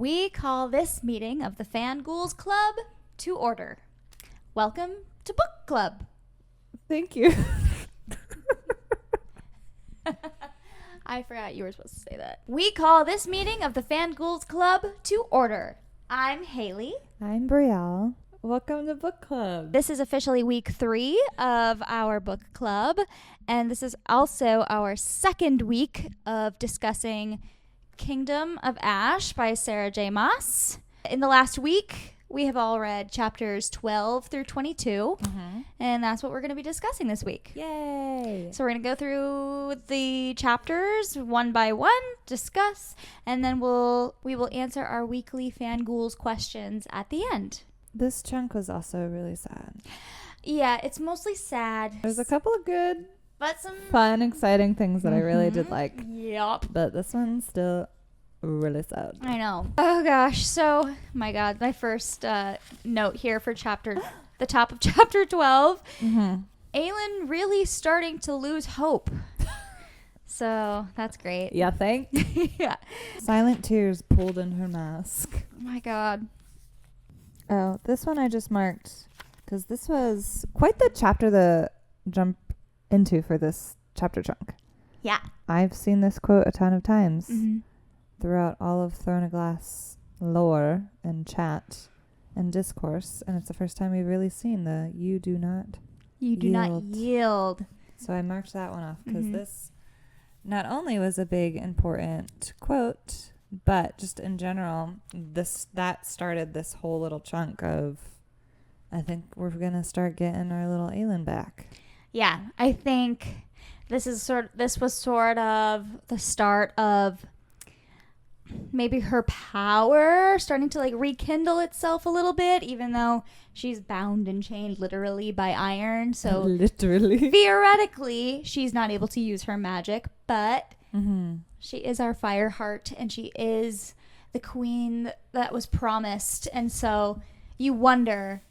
We call this meeting of the Fan Ghouls Club to order. Welcome to Book Club. Thank you. I forgot you were supposed to say that. We call this meeting of the Fan Ghouls Club to order. I'm Hayley. I'm Brielle. Welcome to Book Club. This is officially week 3 of our book club, and this is also our second week of discussing Kingdom of Ash by Sarah J. Maas. In the last week, we have all read chapters 12 through 22, and that's what we're going to be discussing this week. Yay! So we're going to go through the chapters one by one, discuss, and then we will answer our weekly Fan Ghouls questions at the end. This chunk was also really sad. Yeah, it's mostly sad. There's a couple of good, But some fun, exciting things that I really did like. Yep. But this one's still really sad. I know. Oh gosh. So, my God, my first note here for the top of chapter 12. Aelin really starting to lose hope. So that's great. Yeah, thanks. Yeah. Silent tears pulled in her mask. Oh my God. Oh, this one I just marked because this was quite the chapter to jump into for this chapter chunk. Yeah. I've seen this quote a ton of times throughout all of Throne of Glass lore and chat and discourse, and it's the first time we've really seen the "you do not yield." So I marked that one off because this not only was a big important quote, but just in general, that started this whole little chunk of, I think we're gonna start getting our little Aelin back. Yeah, I think this was sort of the start of maybe her power starting to like rekindle itself a little bit, even though she's bound and chained literally by iron. So literally, theoretically, she's not able to use her magic, but she is our fire heart, and she is the queen that was promised. And so you wonder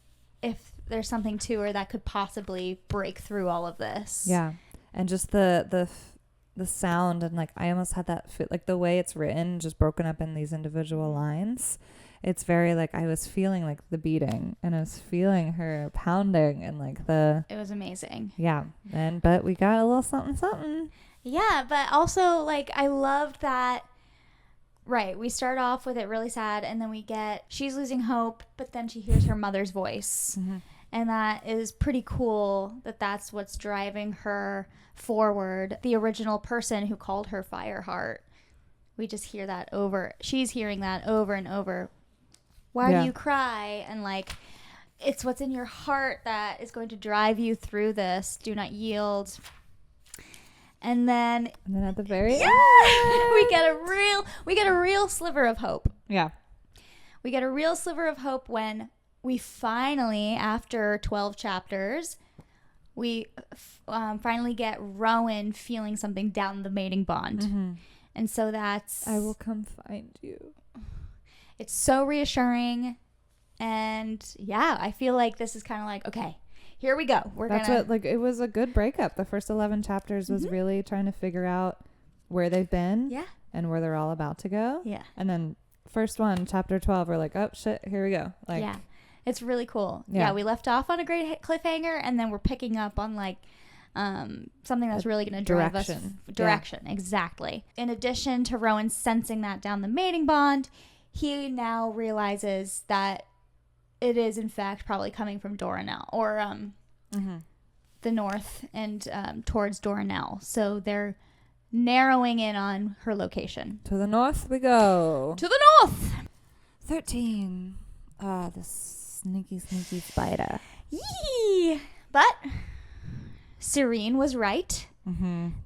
if there's something to her that could possibly break through all of this. Yeah, and just the sound, and like I almost had that like the way it's written, just broken up in these individual lines. It's very like I was feeling like the beating, and I was feeling her pounding, and like it was amazing. Yeah, but we got a little something. Yeah, but also like I loved that. Right, we start off with it really sad, and then she's losing hope, but then she hears her mother's voice. And that is pretty cool that's what's driving her forward. The original person who called her Fireheart, we just hear that she's hearing that over and over. Why do you cry? And like, it's what's in your heart that is going to drive you through this. Do not yield. And then at the very end, we get a real sliver of hope. Yeah. We get a real sliver of hope when we finally, after 12 chapters, we finally get Rowan feeling something down the mating bond. And so that's... I will come find you. It's so reassuring. And yeah, I feel like this is kind of like, okay, here we go. It was a good breakup. The first 11 chapters was really trying to figure out where they've been and where they're all about to go. Yeah. And then first one, chapter 12, we're like, oh shit, here we go. Like, yeah. It's really cool. Yeah, we left off on a great cliffhanger, and then we're picking up on like something that's really going to drive us. Direction. Yeah. Exactly. In addition to Rowan sensing that down the mating bond, he now realizes that it is in fact probably coming from Doranel or the north and towards Doranel. So they're narrowing in on her location. To the north we go. To the north. 13. Ah, the sneaky spider. Yee! But Serene was right.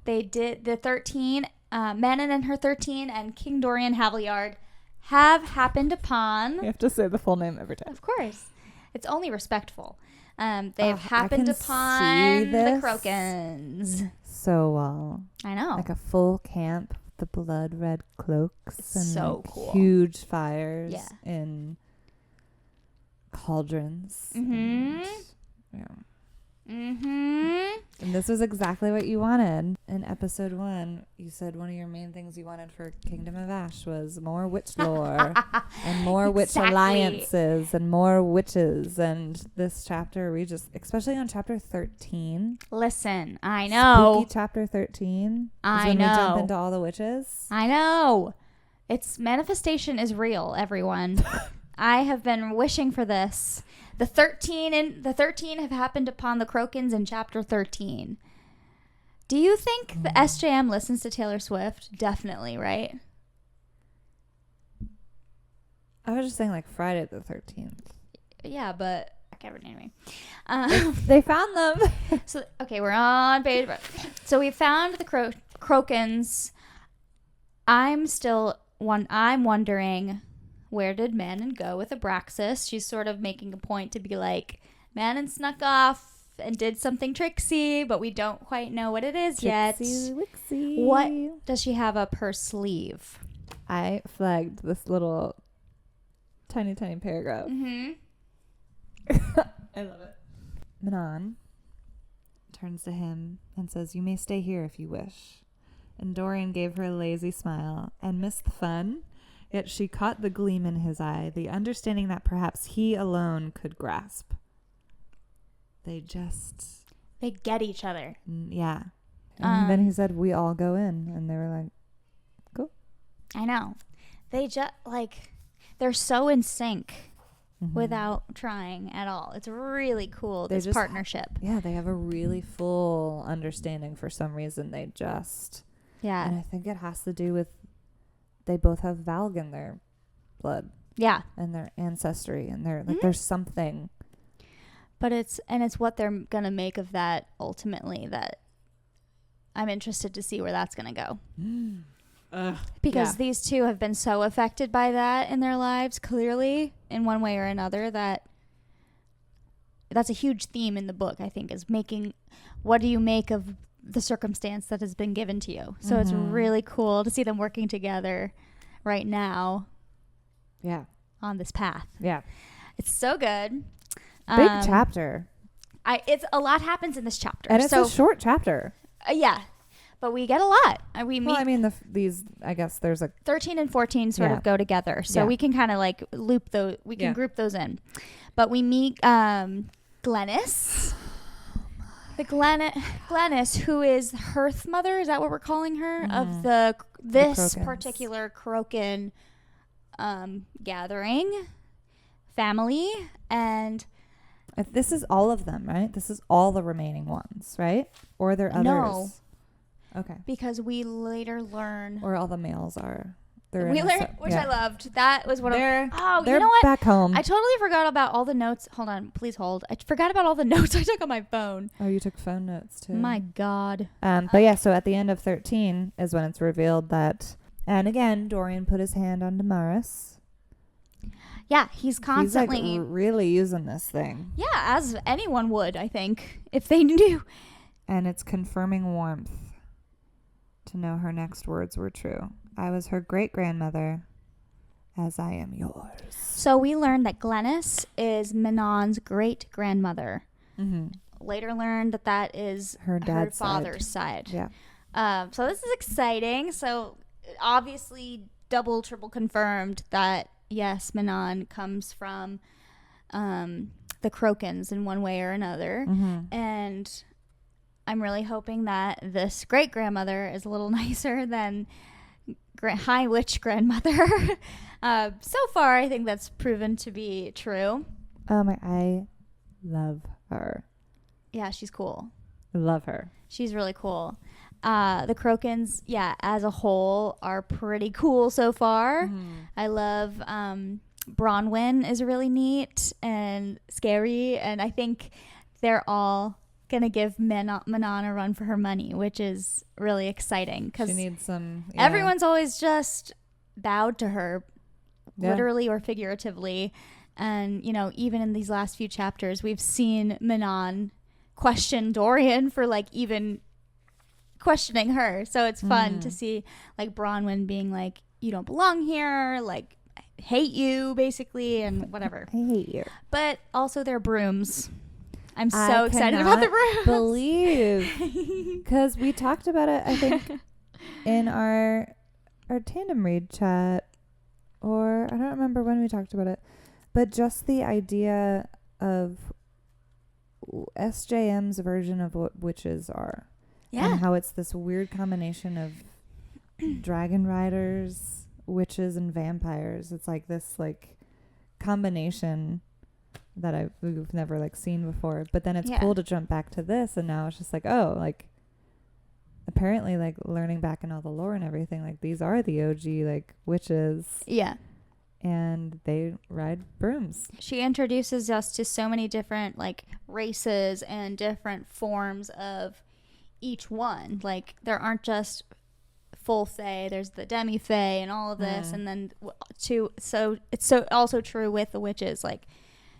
They did the 13. Manon and her 13 and King Dorian Havliard have happened upon. You have to say the full name every time. Of course. It's only respectful. They've happened upon the Crokins. So well. I know. Like a full camp, the blood red cloaks. It's and so like cool. Huge fires in cauldrons. Yeah. Mm-hmm. And this was exactly what you wanted. In episode 1, you said one of your main things you wanted for Kingdom of Ash was more witch lore and more witch alliances and more witches. And this chapter, we just, especially on chapter 13. Listen, I know. Spooky chapter 13. I when know. we jump into all the witches. I know. Its manifestation is real, everyone. I have been wishing for this. The 13 have happened upon the Crokins in chapter 13. Do you think the SJM listens to Taylor Swift? Definitely, right? I was just saying like Friday the 13th. Yeah, but anyway. They found them. So okay, we're on page. So we found the Crokins. I'm wondering, where did Manon go with Abraxas? She's sort of making a point to be like, Manon snuck off and did something tricksy, but we don't quite know what it is yet. Wixie. What does she have up her sleeve? I flagged this little tiny paragraph. Mm-hmm. I love it. Manon turns to him and says, "You may stay here if you wish." And Dorian gave her a lazy smile and missed the fun. Yet she caught the gleam in his eye, the understanding that perhaps he alone could grasp. They get each other. Yeah. And then he said, "We all go in." And they were like, "Cool." I know. They just, like, they're so in sync without trying at all. It's really cool, this partnership. Yeah, they have a really full understanding for some reason. Yeah. And I think it has to do with they both have Valg in their blood. Yeah. And their ancestry. And they're like, there's something. But it's what they're going to make of that ultimately, that I'm interested to see where that's going to go. Because these two have been so affected by that in their lives, clearly, in one way or another, that's a huge theme in the book, I think, is making, what do you make of the circumstance that has been given to you? So it's really cool to see them working together right now. Yeah. On this path. Yeah. It's so good. Big chapter. It's a lot happens in this chapter. And it's a short chapter. Yeah. But we get a lot. These, I guess there's 13 and 14 sort of go together. So we can kind of like loop those. We can group those in. But we meet Glennis. The Glennis, who is Hearth Mother, is that what we're calling her? Of this particular Crokin gathering family. And this is all of them, right? This is all the remaining ones, right? Or are there others? No. Okay. Because we later learn. Or all the males are. We learned, which I loved. That was one of they're you know what? Back home. I totally forgot about all the notes. Hold on, please hold. I forgot about all the notes I took on my phone. Oh, you took phone notes too. My God. But yeah, so at the end of 13 is when it's revealed that, and again, Dorian put his hand on Damaris. Yeah, he's constantly. He's like really using this thing. Yeah, as anyone would, I think, if they knew. And it's confirming warmth to know her next words were true. "I was her great-grandmother, as I am yours." So we learned that Glennis is Manon's great-grandmother. Later learned that is her father's side. Yeah. So this is exciting. So obviously double, triple confirmed that, yes, Manon comes from the Crokins in one way or another. And I'm really hoping that this great-grandmother is a little nicer than High Witch grandmother. So far, I think that's proven to be true. I love her. Yeah, she's cool. I love her. She's really cool. The Crokins, as a whole, are pretty cool so far. I love Bronwyn is really neat and scary, and I think they're all gonna give Manon a run for her money, which is really exciting because she needs some. Everyone's always just bowed to her, literally or figuratively, and even in these last few chapters, we've seen Manon question Dorian for like even questioning her. So it's fun to see like Bronwyn being like, "You don't belong here," like, "I hate you," basically, and whatever. I hate you. But also they're brooms. I'm so excited about the brooms. Believe, because we talked about it, I think, in our tandem read chat, or I don't remember when we talked about it, but just the idea of SJM's version of what witches are. Yeah. And how it's this weird combination of dragon riders, witches, and vampires. It's like this like combination that we've never like seen before. But then it's cool to jump back to this, and now it's just like, oh, like apparently like learning back in all the lore and everything, like these are the OG like witches. Yeah. And they ride brooms. She introduces us to so many different like races and different forms of each one. Like there aren't just full fae, there's the demi fae and all of this, and then it's so also true with the witches. Like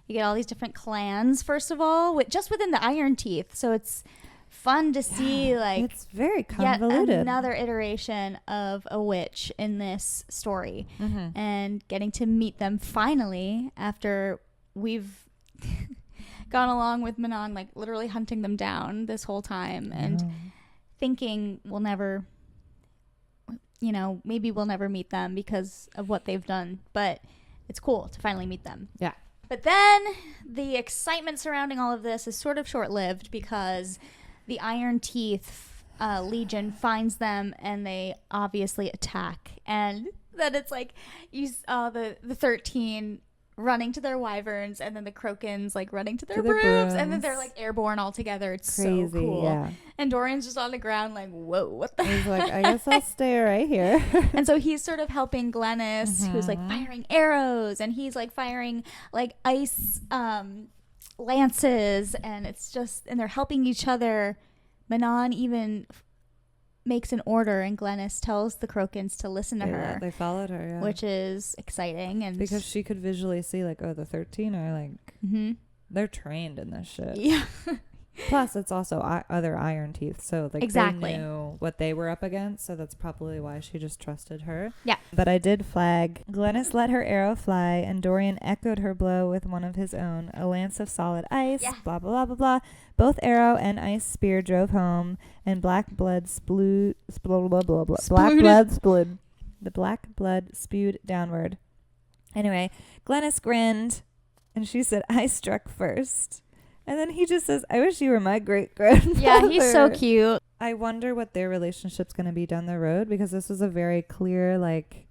you get all these different clans first of all, just within the Iron Teeth. So it's fun to see like it's very convoluted. Yet another iteration of a witch in this story, and getting to meet them finally after we've gone along with Manon, like literally hunting them down this whole time and thinking we'll never, maybe we'll never meet them because of what they've done, but it's cool to finally meet them. Yeah. But then the excitement surrounding all of this is sort of short-lived because the Iron Teeth Legion finds them and they obviously attack. And then it's like you saw the 13 running to their wyverns, and then the Krokans like running to their brooms, and then they're like airborne all together. It's crazy, so cool. Yeah. And Dorian's just on the ground like, whoa, what the He's like, I guess I'll stay right here. And so he's sort of helping Glennis, who's like firing arrows, and he's like firing like ice lances, and it's just, and they're helping each other. Manon even makes an order, and Glennis tells the Krokans to listen to her. They followed her, which is exciting, and because she could visually see like, oh, the 13 are like they're trained in this shit. Yeah. Plus, it's also other Iron Teeth, so like they knew what they were up against, so that's probably why she just trusted her. Yeah. But I did flag. Glennis let her arrow fly, and Dorian echoed her blow with one of his own, a lance of solid ice. Yeah. Blah blah blah blah blah. Both arrow and ice spear drove home, and black blood spewed. The black blood spewed downward. Anyway, Glennis grinned, and she said, "I struck first." And then he just says, I wish you were my great-grandfather. Yeah, he's so cute. I wonder what their relationship's going to be down the road, because this was a very clear, like,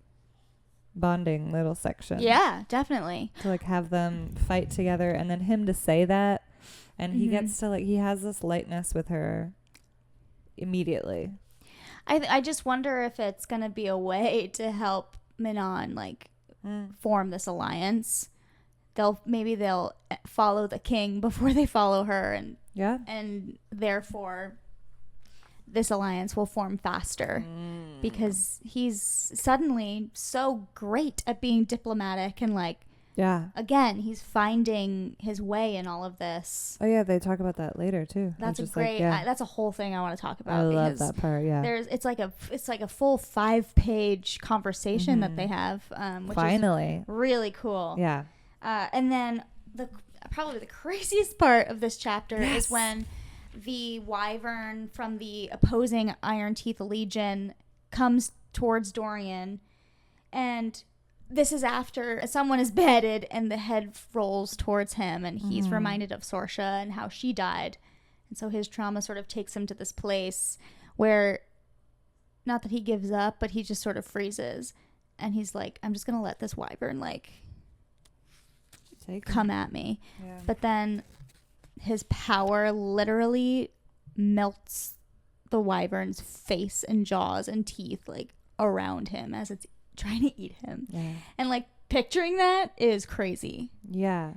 bonding little section. Yeah, definitely. To, like, have them fight together, and then him to say that, and he gets to, like, he has this lightness with her immediatly. I just wonder if it's going to be a way to help Manon, like, form this alliance. They'll follow the king before they follow her, and therefore this alliance will form faster because he's suddenly so great at being diplomatic and again, he's finding his way in all of this. Oh yeah, they talk about that later too. That's that's a whole thing I want to talk about. I love that part. Yeah, it's like a full 5-page conversation that they have, which is really cool. Yeah. And then probably the craziest part of this chapter is when the wyvern from the opposing Iron Teeth Legion comes towards Dorian, and this is after someone is beheaded and the head rolls towards him, and he's reminded of Sorsha and how she died, and so his trauma sort of takes him to this place where, not that he gives up, but he just sort of freezes, and he's like, I'm just gonna let this wyvern come at me. Yeah. But then his power literally melts the wyvern's face and jaws and teeth around him as it's trying to eat him. Yeah. And picturing that is crazy. Yeah.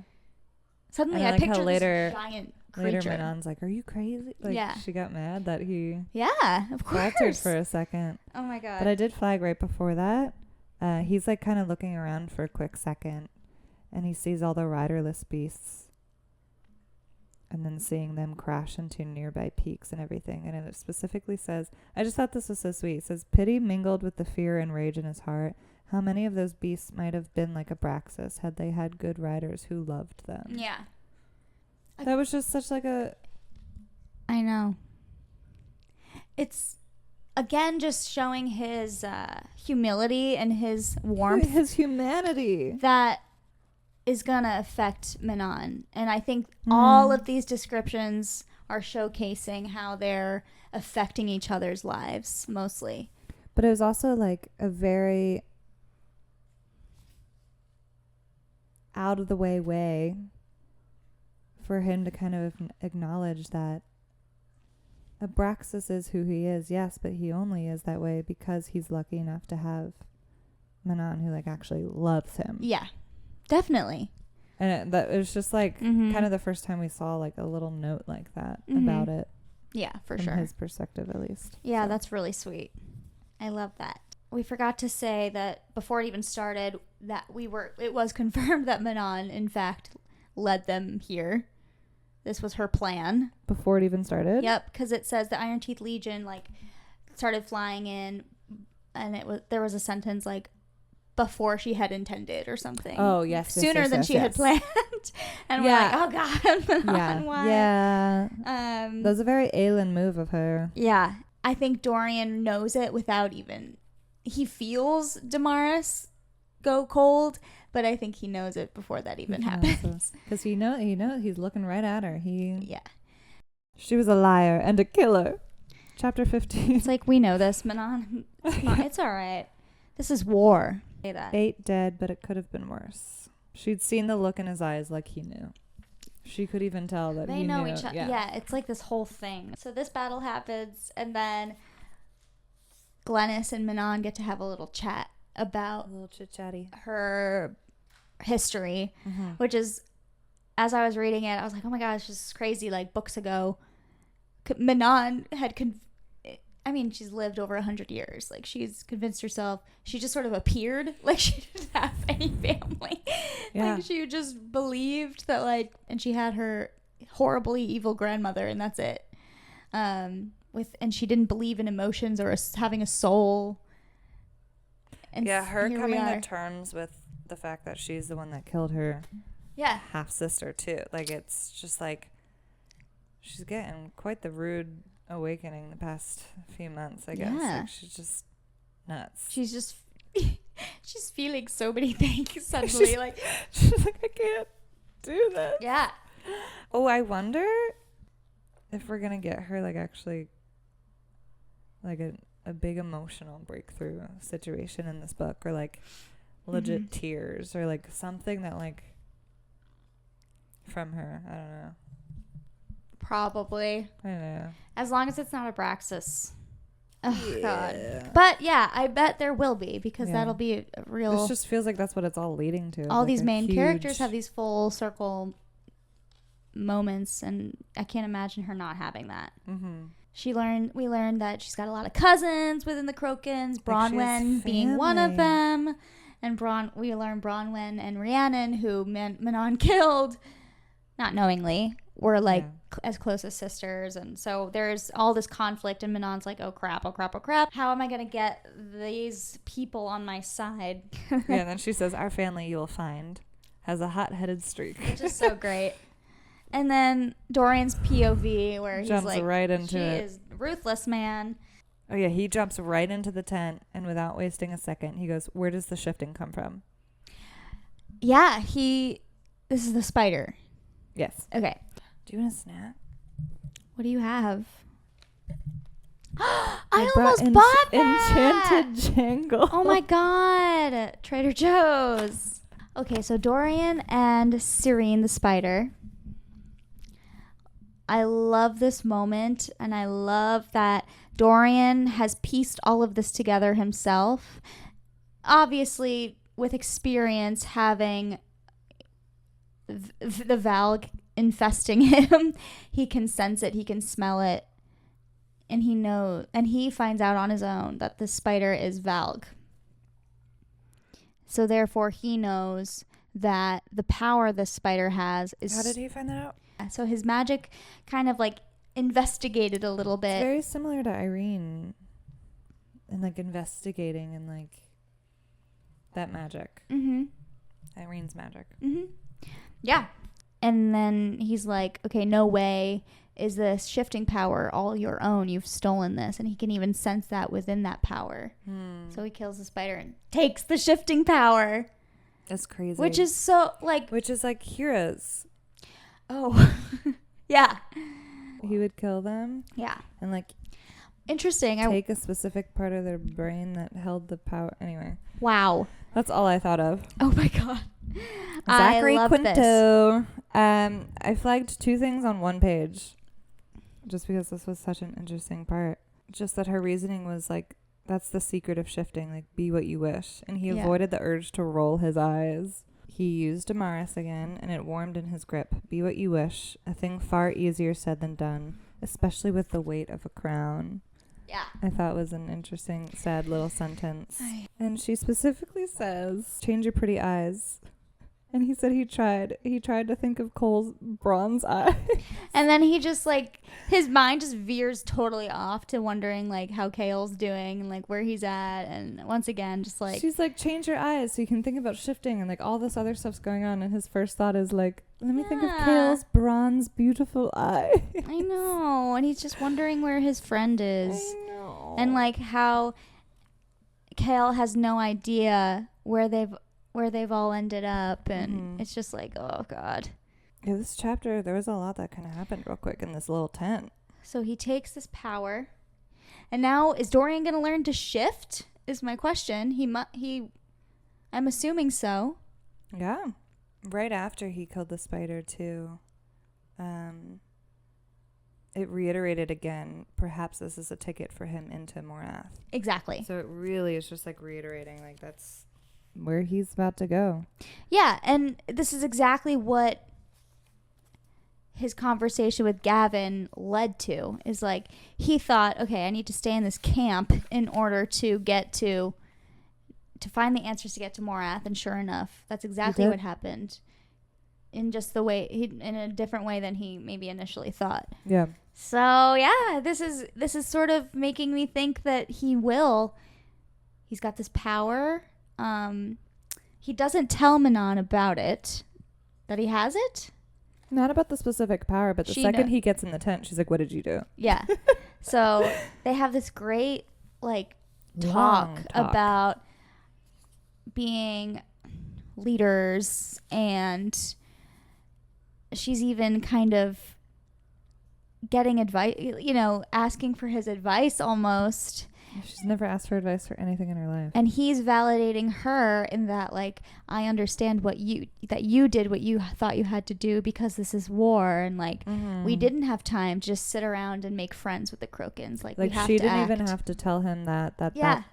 Suddenly I picture this giant creature. Later Manon's like, are you crazy? She got mad that he of course faltered for a second. Oh my god. But I did flag right before that. He's kind of looking around for a quick second, and he sees all the riderless beasts, and then seeing them crash into nearby peaks and everything. And it specifically says, I just thought this was so sweet. It says, pity mingled with the fear and rage in his heart. How many of those beasts might have been like Abraxas had they had good riders who loved them? Yeah. That was just such like a... I know. It's, again, just showing his humility and his warmth. His humanity. That is going to affect Manon. And I think all of these descriptions are showcasing how they're affecting each other's lives, mostly. But it was also like a very out of the way for him to kind of acknowledge that Abraxas is who he is, yes, but he only is that way because he's lucky enough to have Manon who like actually loves him. Yeah, definitely. And it was just like kind of the first time we saw like a little note like that about it. Yeah, for from sure. his perspective, at least. Yeah, that's really sweet. I love that. We forgot to say that before it even started, that it was confirmed that Manon, in fact, led them here. This was her plan. Before it even started? Yep, because it says the Iron Teeth Legion, like, started flying in, and there was a sentence, like, before she had intended or something. Oh, yes. Sooner than she had planned. And we're like, oh, God, Manon, why? Yeah. That was a very Aelin move of her. Yeah. I think Dorian knows it without even... He feels Damaris go cold, but I think he knows it before that even happens. Because he knows he's looking right at her. Yeah. She was a liar and a killer. Chapter 15. It's like, we know this, Manon. It's all right. This is war. Say that. 8 dead, but it could have been worse. She'd seen the look in his eyes like he knew. She could even tell that they he know knew. each other. Yeah, it's like this whole thing. So this battle happens, and then Glennis and Manon get to have a little chat about a little chit-chatty her history, which is, as I was reading it, I was like, oh my gosh, this is crazy. Like, books ago, Manon had she's lived over 100 years. Like, she's convinced herself. She just sort of appeared. Like, she didn't have any family. Yeah. Like, she just believed that, like, and she had her horribly evil grandmother, and that's it. And she didn't believe in emotions or having a soul. And yeah, her coming to terms with the fact that she's the one that killed her half-sister, too. Like, it's just like, she's getting quite the rude awakening the past few months, I guess. Yeah. Like, she's just nuts. She's just she's feeling so many things suddenly. she's like, I can't do this. Yeah. Oh, I wonder if we're gonna get her like actually like a big emotional breakthrough situation in this book, or like legit tears, or like something that like from her. I don't know. Probably. I don't know. As long as it's not Abraxas. Oh, yeah. God. But, yeah, I bet there will be, because that'll be a real... It just feels like that's what it's all leading to. All like these main characters have these full circle moments, and I can't imagine her not having that. We learned that she's got a lot of cousins within the Crokins, Bronwyn being one of them. And we learned Bronwyn and Rhiannon, who Manon killed, not knowingly, were like as close as sisters. And so there's all this conflict, and Manon's like, oh crap. How am I going to get these people on my side? And then she says, our family, you will find, has a hot-headed streak. Which is so great. And then Dorian's POV, where jumps he's like, right into she it. is ruthless, man. Oh yeah, he jumps right into the tent, and without wasting a second, he goes, where does the shifting come from? Yeah, this is the spider. Yes. Okay. Do you want a snack? What do you have? I brought almost bought that! Enchanted Jangle. Oh my god. Trader Joe's. Okay, so Dorian and Serene the spider. I love this moment, and I love that Dorian has pieced all of this together himself. Obviously, with experience having the Valg infesting him, he can sense it, he can smell it, and he finds out on his own that the spider is Valg. So therefore, he knows that the power this spider has is... How did he find that out? So his magic kind of like investigated a little bit. It's very similar to Irene and like investigating and like that magic. Irene's magic. Yeah. And then he's like, okay, no way is this shifting power all your own. You've stolen this. And he can even sense that within that power. So he kills the spider and takes the shifting power. That's crazy. Which is so, like... Which is like heroes. Oh. Yeah. He would kill them. Yeah. And like... Interesting. Take a specific part of their brain that held the power. Anyway. Wow. That's all I thought of. Oh my God. Zachary I love Quinto. I flagged 2 things on one page. Just because this was such an interesting part. Just that her reasoning was like, that's the secret of shifting. Like, be what you wish. And he avoided the urge to roll his eyes. He used Damaris again, and it warmed in his grip. Be what you wish. A thing far easier said than done. Especially with the weight of a crown. Yeah. I thought was an interesting, sad little sentence. And she specifically says, change your pretty eyes. And he said he tried to think of Cole's bronze eye. And then he just like, his mind just veers totally off to wondering like how Kale's doing and like where he's at. And once again, just like. She's like, change your eyes so you can think about shifting and like all this other stuff's going on. And his first thought is like, let me think of Kale's bronze beautiful eye. I know. And he's just wondering where his friend is. I know. And like how Kale has no idea where they've all ended up, and it's just like, oh God. Yeah, this chapter, there was a lot that kind of happened real quick in this little tent. So he takes this power, and now is Dorian going to learn to shift? Is my question. I'm assuming so. Yeah, right after he killed the spider too. It reiterated again. Perhaps this is a ticket for him into Morath. Exactly. So it really is just like reiterating, like that's where he's about to go. Yeah, and this is exactly what his conversation with Gavin led to. Is like he thought, okay, I need to stay in this camp in order to get to find the answers to get to Morath, and sure enough, that's exactly what happened. In just the way in a different way than he maybe initially thought. Yeah. So yeah, this is sort of making me think that he's got this power. He doesn't tell Manon about it, that he has it. Not about the specific power, but the second he gets in the tent, she's like, what did you do? Yeah. So they have this great like talk about being leaders, and she's even kind of getting advice, asking for his advice almost. She's never asked for advice for anything in her life. And he's validating her in that, like, I understand that you did what you thought you had to do because this is war. And, like, we didn't have time to just sit around and make friends with the Krokans. Like we have she to didn't act. even have to tell him that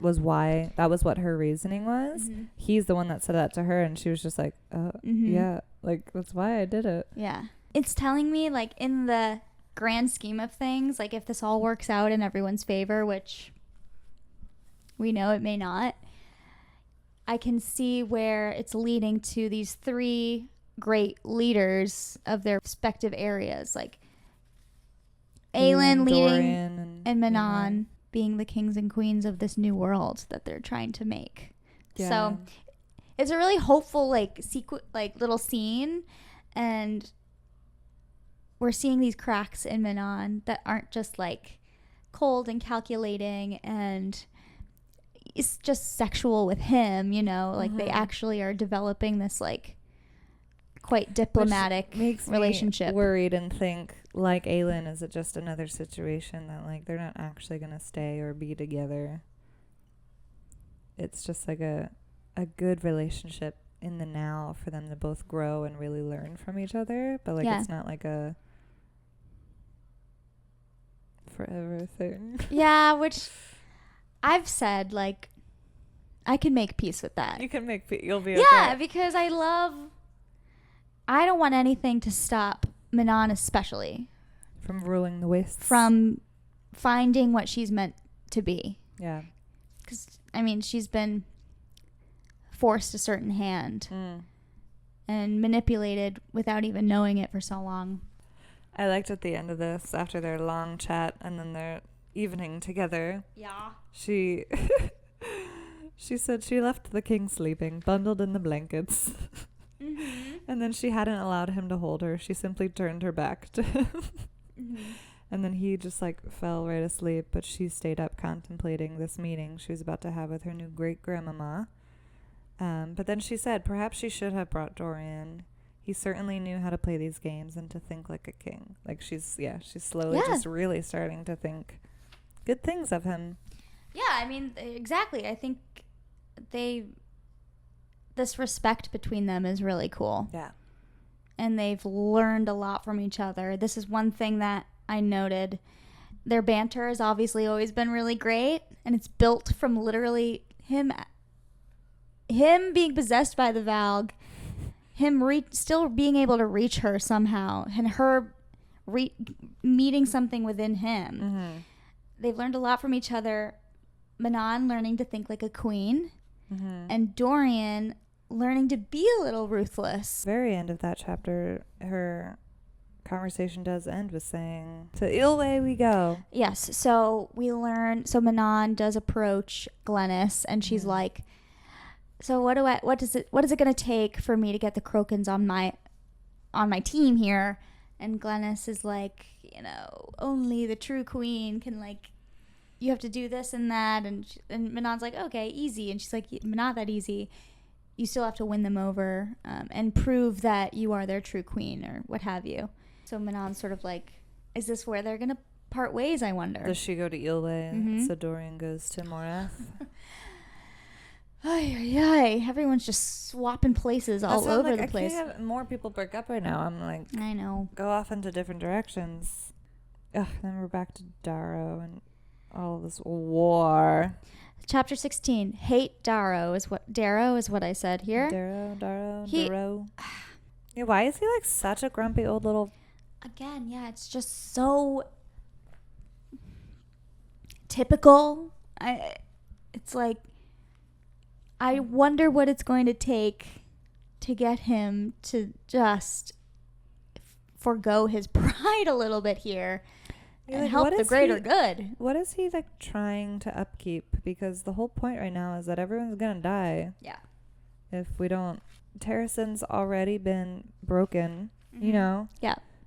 was why, that was what her reasoning was. He's the one that said that to her. And she was just like, yeah, like, that's why I did it. Yeah. It's telling me, like, in the grand scheme of things, like, if this all works out in everyone's favor, which we know it may not, I can see where it's leading to these 3 great leaders of their respective areas, like Aelin leading and Manon being the kings and queens of this new world that they're trying to make. Yeah. So it's a really hopeful little scene, and we're seeing these cracks in Manon that aren't just like cold and calculating and it's just sexual with him, like they actually are developing this like quite diplomatic relationship. Me worried and think, like Aelin, is it just another situation that like they're not actually gonna stay or be together? It's just like a good relationship in the now for them to both grow and really learn from each other, but like it's not like a forever thing. Yeah, which I've said, like, I can make peace with that. You can make peace. You'll be okay. Yeah, because I don't want anything to stop Manon especially from ruling the wastes. From finding what she's meant to be. Yeah. Because, I mean, she's been forced a certain hand and manipulated without even knowing it for so long. I liked at the end of this, after their long chat and then their evening together. Yeah. She said she left the king sleeping, bundled in the blankets. And then she hadn't allowed him to hold her. She simply turned her back to him. And then he just like fell right asleep, but she stayed up contemplating this meeting she was about to have with her new great-grandmama. But then she said perhaps she should have brought Dorian. He certainly knew how to play these games and to think like a king. Like she's slowly just really starting to think good things of him. Yeah, I mean, exactly. I think this respect between them is really cool. Yeah. And they've learned a lot from each other. This is one thing that I noted. Their banter has obviously always been really great, and it's built from literally him being possessed by the Valg, him still being able to reach her somehow, and her meeting something within him. Mm-hmm. They've learned a lot from each other. Manon learning to think like a queen, and Dorian learning to be a little ruthless. Very end of that chapter, her conversation does end with saying, "To Ilway we go." Yes, so we learn. So Manon does approach Glennis, and she's like, "So what is it going to take for me to get the Crokins on my team here?" And Glennis is like, only the true queen can, like, you have to do this and that. And Manon's like, okay, easy. And she's like, not that easy. You still have to win them over and prove that you are their true queen or what have you. So Manon's sort of like, is this where they're going to part ways, I wonder? Does she go to Ilway? So Dorian goes to Morath? Ay. Everyone's just swapping places all over the place. I can't have more people break up right now. I'm like, I know. Go off into different directions. Ugh, then we're back to Darrow and all of this war. Chapter 16. Hate Darrow is what I said here. Darrow. Yeah, why is he like such a grumpy old little? Again, yeah, it's just so typical. It's like, I wonder what it's going to take to get him to just forgo his pride a little bit here and help the greater good. What is he like trying to upkeep? Because the whole point right now is that everyone's gonna die. Yeah. If we don't, Terrason's already been broken. Yeah.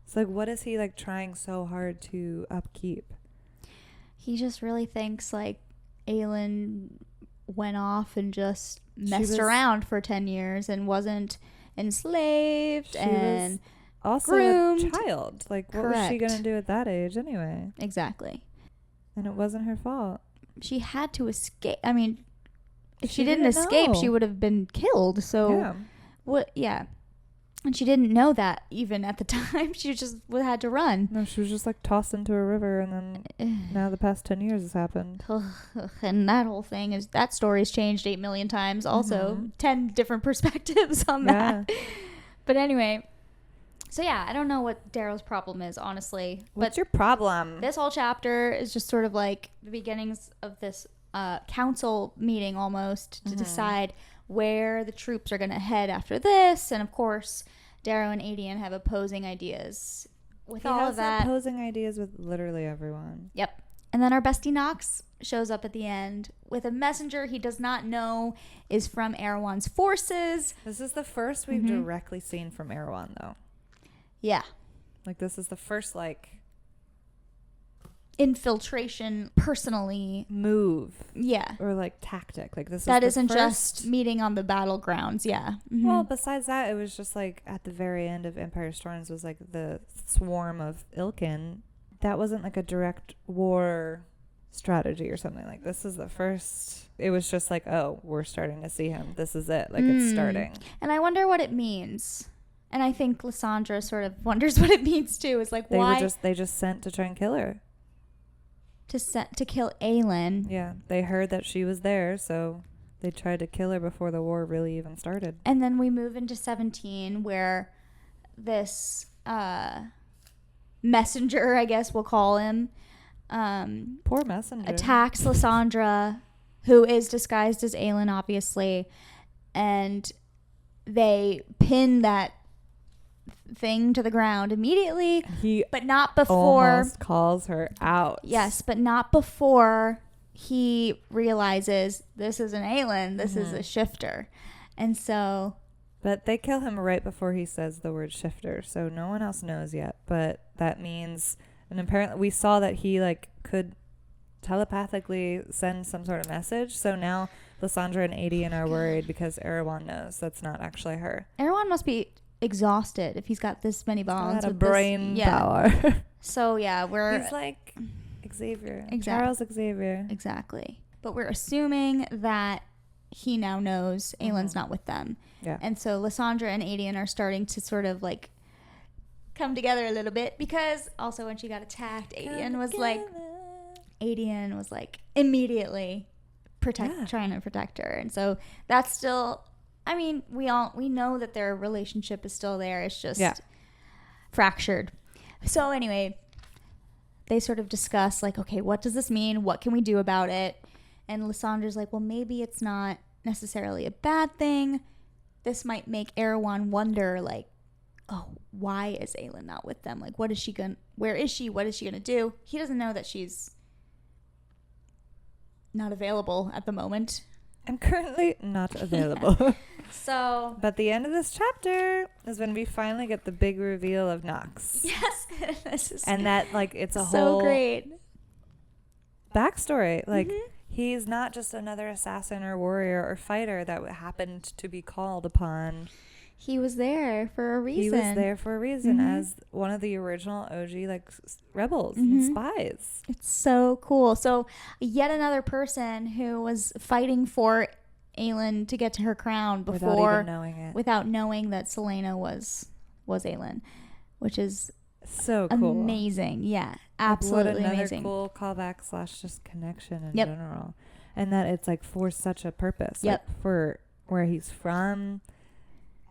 It's like, what is he like trying so hard to upkeep? He just really thinks like Aelin went off and just messed around for 10 years and wasn't enslaved and also groomed. A child. Like, what was she going to do at that age anyway? Exactly. And it wasn't her fault. She had to escape. I mean, if she didn't escape, she would have been killed. So, yeah. And she didn't know that even at the time. She just had to run. No, she was just like tossed into a river, and then now the past 10 years has happened. And that whole thing that story's changed 8 million times. Also, 10 different perspectives on that. But anyway, so yeah, I don't know what Darrow's problem is, honestly. What's your problem? This whole chapter is just sort of like the beginnings of this council meeting almost to decide where the troops are going to head after this. And of course, Darrow and Adian have opposing ideas with all of that. Opposing ideas with literally everyone. Yep. And then our bestie Nox shows up at the end with a messenger he does not know is from Erewhon's forces. This is the first we've directly seen from Erewhon, though. Yeah. Like, this is the first, like, infiltration personally move. Yeah. Or, like, tactic. Like, this that is isn't just meeting on the battlegrounds. Yeah. Well, besides that, it was just, like, at the very end of Empire Storms was, like, the swarm of Ilkin. That wasn't, like, a direct war strategy or something. Like, this is the first. It was just like, oh, we're starting to see him. This is it. Like, it's starting. And I wonder what it means. And I think Lysandra sort of wonders what it means too. Is like, why they just sent to try and kill her. To kill Aelin. Yeah, they heard that she was there, so they tried to kill her before the war really even started. And then we move into 17, where this messenger, I guess we'll call him, poor messenger, attacks Lysandra, who is disguised as Aelin, obviously, and they pin that thing to the ground immediately, but not before almost calls her out. Yes, but not before he realizes this is an Aelin, this is a shifter. And so But they kill him right before he says the word shifter, so no one else knows yet. But that means, and apparently we saw that he like could telepathically send some sort of message. So now Lysandra and Adian are worried because Erewhon knows that's not actually her. Erewhon must be exhausted if he's got this many bonds. With brain power. So yeah, he's like Xavier. Exactly. Charles Xavier. Exactly. But we're assuming that he now knows Aylin's not with them. Yeah. And so Lysandra and Adian are starting to sort of like come together a little bit, because also when she got attacked, Adian was like immediately trying to protect her. And so that's still, I mean, we know that their relationship is still there. It's just fractured. So anyway, they sort of discuss like, okay, what does this mean? What can we do about it? And Lysandra's like, well, maybe it's not necessarily a bad thing. This might make Erewhon wonder, like, oh, why is Aylin not with them? Like, where is she? What is she going to do? He doesn't know that she's not available at the moment. I'm currently not available. So. But the end of this chapter is when we finally get the big reveal of Nox. Yes. This is and that, like, it's a so whole great backstory. Like, he's not just another assassin or warrior or fighter that happened to be called upon. He was there for a reason. He was there for a reason as one of the original OG, like, rebels and spies. It's so cool. So yet another person who was fighting for Aylin to get to her crown before, without even knowing it. Without knowing that Selena was Aylin, which is so cool. Amazing. Yeah, absolutely what amazing. Another cool callback / just connection in general. And that it's like for such a purpose. Like for where he's from.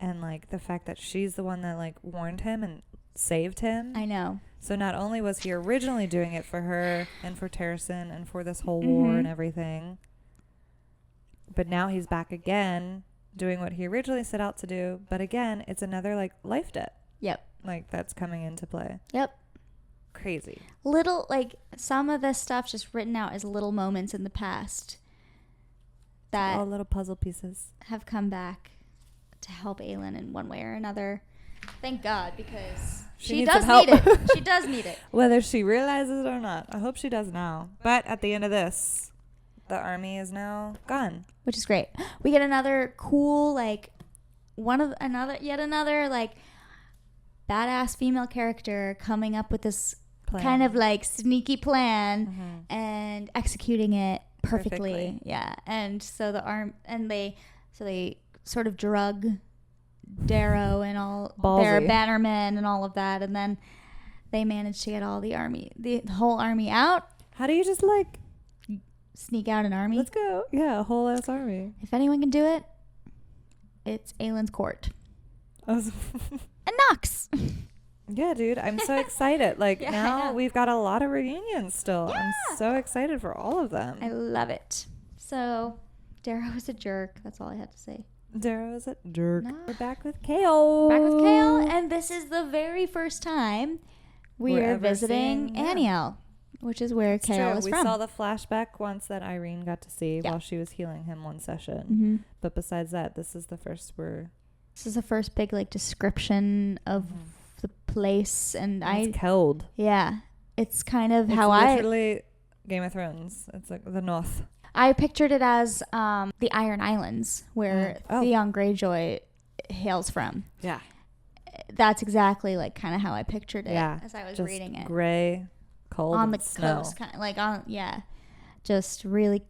And, like, the fact that she's the one that, like, warned him and saved him. I know. So not only was he originally doing it for her and for Terrason and for this whole war and everything, but now he's back again doing what he originally set out to do. But, again, it's another, like, life debt. Yep. Like, that's coming into play. Yep. Crazy. Little, like, some of this stuff just written out as little moments in the past that all little puzzle pieces have come back to help Aylin in one way or another. Thank God, because she does need it. She does need it. Whether she realizes it or not. I hope she does now. But at the end of this, the army is now gone. Which is great. We get another cool, like, yet another, like, badass female character coming up with this kind of, like, sneaky plan and executing it perfectly. Yeah. And so they sort of drug Darrow and all their bannermen and all of that, and then they managed to get all the whole army out. How do you just like sneak out an army? Let's go. Yeah, a whole ass army. If anyone can do it, it's Aylin's court. And Nox. Yeah, dude, I'm so excited. Like, now we've got a lot of reunions still. Yeah. I'm so excited for all of them. I love it. So Darrow is a jerk. That's all I have to say. Darrow is a jerk. No. We're back with KO. And this is the very first time we are visiting Aniel, which is where KO is from. We saw the flashback once that Irene got to see while she was healing him one session. But besides that, this is the first big, like, description of the place. And it's cold. Yeah. It's kind of literally Game of Thrones. It's like the North. I pictured it as the Iron Islands, where Theon Greyjoy hails from. Yeah. That's exactly, like, kind of how I pictured it as I was reading it. Gray, cold, on the snow. coast, kind of, like, just really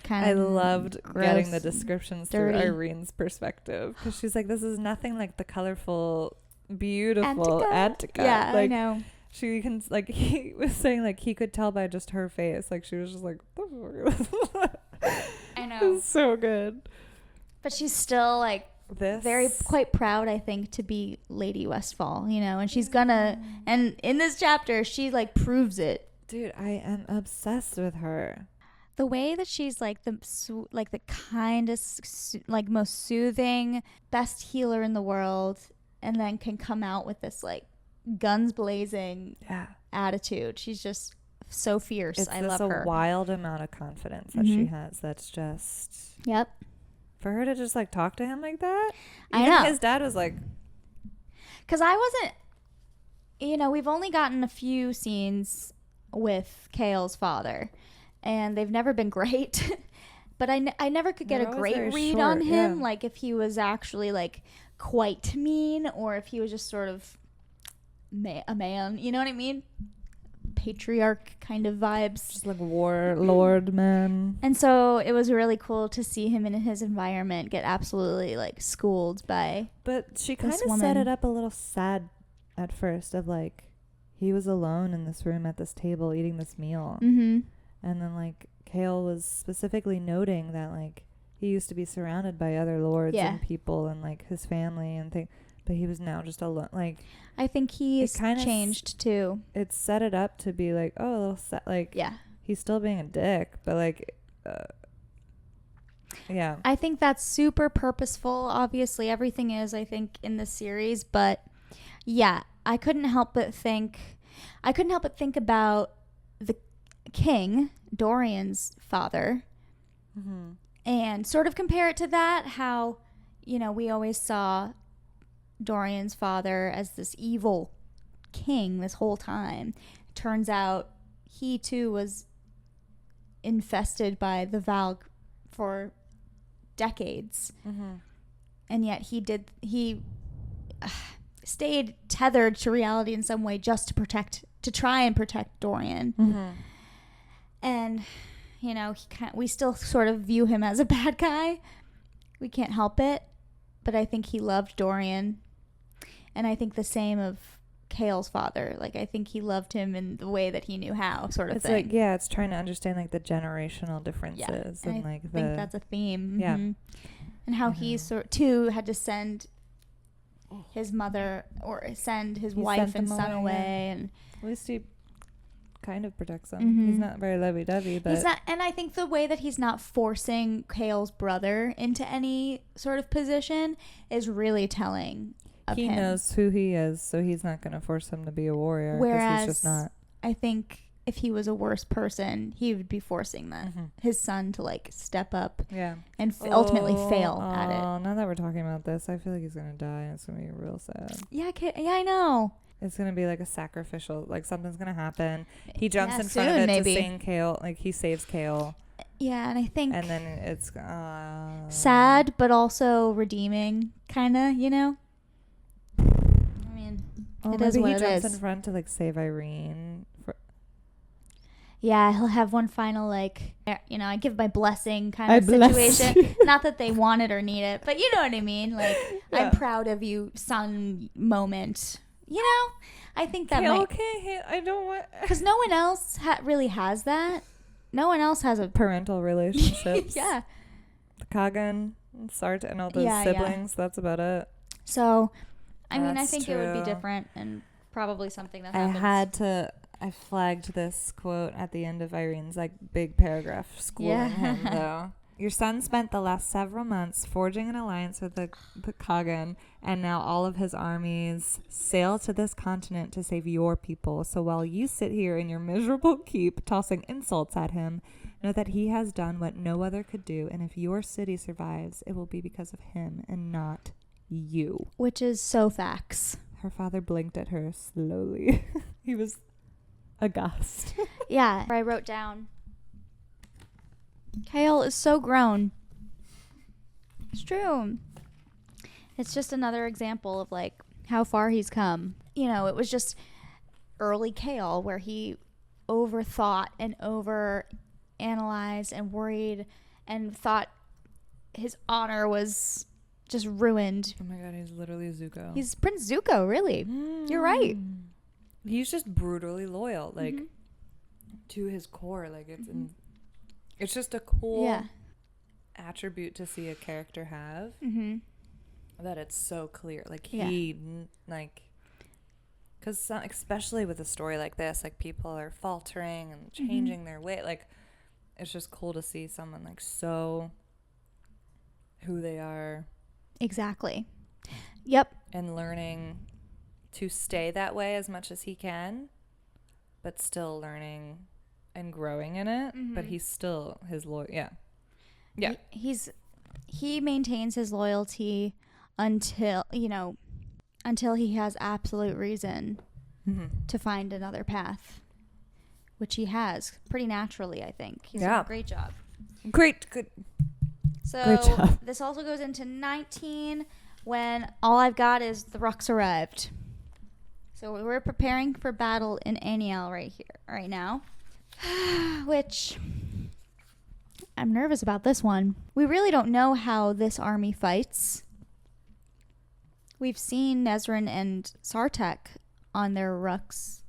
kind of. I loved getting the descriptions dirty. through Irene's perspective, because she's like, this is nothing like the colorful, beautiful Attica. Yeah, like, I know. She can, like, he was saying, like, he could tell by just her face. Like, she was just like, I know. It's so good. But she's still, like, quite proud, I think, to be Lady Westfall, you know, and she's gonna, and in this chapter, she, like, proves it. Dude, I am obsessed with her. The way that she's, like, the kindest, like, most soothing, best healer in the world, and then can come out with this, like, guns blazing attitude. She's just so fierce. I love her. It's a wild amount of confidence that she has. That's just for her to just like talk to him like that. I know. His dad was like, because I wasn't, we've only gotten a few scenes with Kale's father, and they've never been great. But I never could get a great read on him, like if he was actually like quite mean or if he was just sort of a man. You know what I mean? Patriarch kind of vibes. Just like warlord man. And so it was really cool to see him in his environment get absolutely like schooled by. But she kind of set it up a little sad at first of like he was alone in this room at this table eating this meal. Mm-hmm. And then like Kale was specifically noting that like he used to be surrounded by other lords and people and like his family and things, but he was now just alone. Like I think he's changed too. It set it up to be like, oh, a little like he's still being a dick, but like yeah. I think that's super purposeful. Obviously everything is, I think, in the series, but yeah, I couldn't help but think about the king, Dorian's father, and sort of compare it to that, how, we always saw Dorian's father as this evil king this whole time. Turns out he too was infested by the Valg for decades. And yet he stayed tethered to reality in some way just to try and protect Dorian. And we still sort of view him as a bad guy. We can't help it, but I think he loved Dorian, and I think the same of Kale's father. Like I think he loved him in the way that he knew how, sort of thing. It's like it's trying to understand like the generational differences and I like think that's a theme. Yeah. And how he too had to send his mother or send his wife and son away, and at least he kind of protects him. He's not very lovey-dovey, but he's not, and I think the way that he's not forcing Kale's brother into any sort of position is really telling of him. He knows who he is, so he's not going to force him to be a warrior. Whereas he's just not. I think if he was a worse person, he would be forcing his son to like step up and ultimately fail at it. Now that we're talking about this, I feel like he's going to die, and it's going to be real sad. Yeah, I know. It's going to be like a sacrificial, like something's going to happen. He jumps in front of it to save Kale. Like he saves Kale. Yeah, and I think. And then it's sad, but also redeeming, kind of, I mean, it is what it is. He jumps in front to like save Irene. Yeah, he'll have one final like, I give my blessing kind of situation. Not that they want it or need it, but you know what I mean. Like, I'm proud of you, son moment. I think that I don't want... Because no one else really has that. No one else has a... Parental relationships. Yeah. The Kagan, Sart, and all those siblings. That's about it. So, I think it would be different and probably something that happens. I flagged this quote at the end of Irene's like big paragraph schooling him, though. Your son spent the last several months forging an alliance with the Kagan, and now all of his armies sail to this continent to save your people. So while you sit here in your miserable keep tossing insults at him, know that he has done what no other could do, and if your city survives, it will be because of him and not you. Which is so facts. Her father blinked at her slowly. He was aghast. Yeah, I wrote down, Kale is so grown. It's true. It's just another example of like how far he's come. It was just early Kale where he overthought and overanalyzed and worried and thought his honor was just ruined. Oh my god, he's literally Zuko. He's Prince Zuko, really. You're right. He's just brutally loyal, like to his core. Like it's just a cool attribute to see a character have. That it's so clear. Like because especially with a story like this, like people are faltering and changing their way. Like it's just cool to see someone like so who they are. Exactly. Yep. And learning to stay that way as much as he can, but still learning and growing in it. But he's still his lawyer. Yeah. He's he maintains his loyalty until he has absolute reason to find another path, which he has pretty naturally, I think. He's done a great job. Good. So Great job. this also goes into 19, when all I've got is the Rux arrived. So we're preparing for battle in Aniel right now, which I'm nervous about this one. We really don't know how this army fights. We've seen Nezrin and Sartek on their Rux,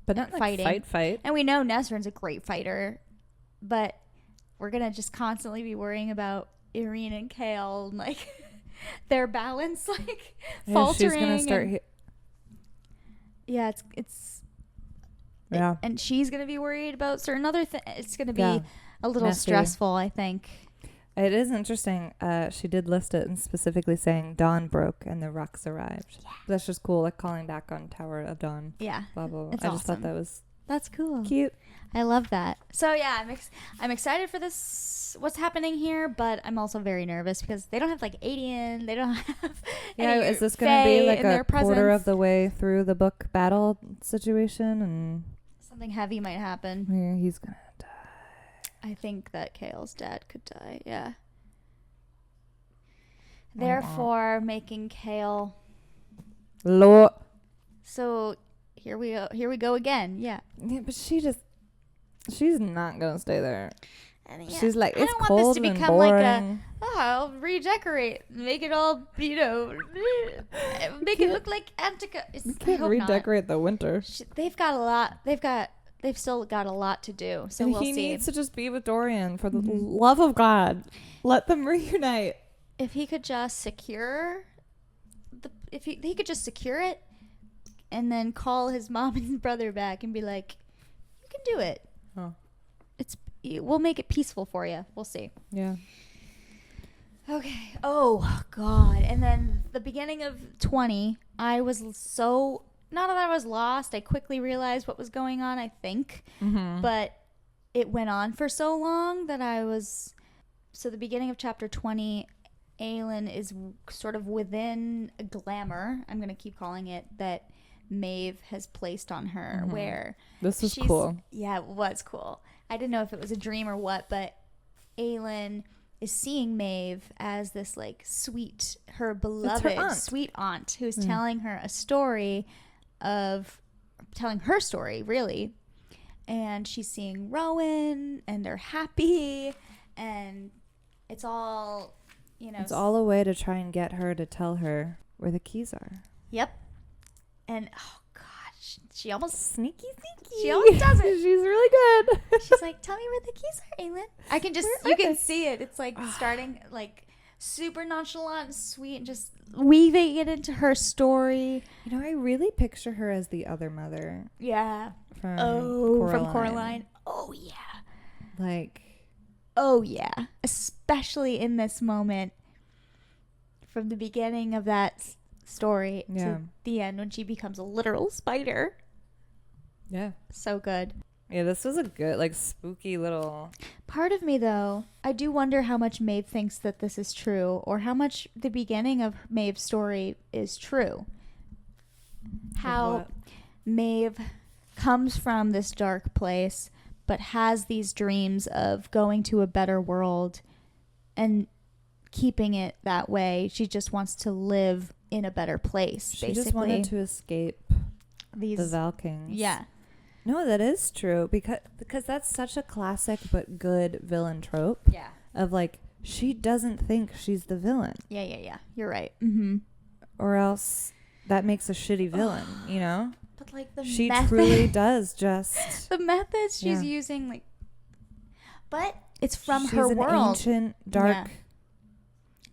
but not fighting. Like fight. And we know Nezrin's a great fighter, but we're gonna just constantly be worrying about Irene and Kale, and like their balance, like faltering. She's gonna start. It's Yeah. and she's gonna be worried about certain other things. It's gonna be a little messy. stressful, I think. It is interesting. She did list it and specifically saying dawn broke and the Rux arrived. Yeah. That's just cool, like calling back on Tower of Dawn. Yeah. Blah blah blah. It's I just awesome. thought that was That's cool. cute. I love that. So yeah, I'm excited for this. What's happening here? But I'm also very nervous because they don't have like Adian. They don't have. any Is this gonna be Fae like in a their quarter presence. of the way through the book battle situation and Something heavy might happen. where he's gonna die? I think that Kale's dad could die. Yeah. Therefore, making Kale. Lord. So here we go. Here we go again. Yeah. Yeah, but she's not gonna stay there. And yeah, She's like, I it's don't want cold this to and become like boring. I'll redecorate, make it all, make it look like Antica. You can't redecorate the winter. They've got a lot. They've still got a lot to do. So and we'll he see. needs to just be with Dorian for the love of God. Let them reunite. If he could just secure if he could just secure it, and then call his mom and brother back and be like, "You can do it. Oh. We'll make it peaceful for you. We'll see." Yeah. Okay. Oh God. And then the beginning of 20, I was so, not that I was lost. I quickly realized what was going on, I think. Mm-hmm. But it went on for so long that so the beginning of chapter 20, Aelin is sort of within a glamour, I'm going to keep calling it, that Maeve has placed on her, where This was cool. Yeah, it was cool. I didn't know if it was a dream or what, but Aelin is seeing Maeve as this like sweet, her beloved sweet aunt who's telling her a story telling her story, really. And she's seeing Rowan, and they're happy, and it's all, It's all a way to try and get her to tell her where the keys are. Yep. And oh God, she almost Sneaky. She always does it. She's really good. She's like, "Tell me where the keys are, Aelin." I can just, you can see it. It's like starting like super nonchalant and sweet and just weaving it into her story. I really picture her as the other mother. Yeah. From From Coraline. Oh yeah. Like. Oh yeah. Especially in this moment, from the beginning of that story to the end when she becomes a literal spider. Yeah. So good. Yeah, this was a good, like, spooky little... Part of me, though, I do wonder how much Maeve thinks that this is true, or how much the beginning of Maeve's story is true. How Maeve comes from this dark place, but has these dreams of going to a better world and keeping it that way. She just wants to live in a better place, basically. She just wanted to escape the Valkings. Yeah. No, that is true, because that's such a classic but good villain trope. Yeah. Of, like, she doesn't think she's the villain. Yeah. You're right. Mm-hmm. Or else that makes a shitty villain, But, like, the she truly does just... The methods she's using, like... But it's from she's her an world. Ancient, dark... Yeah.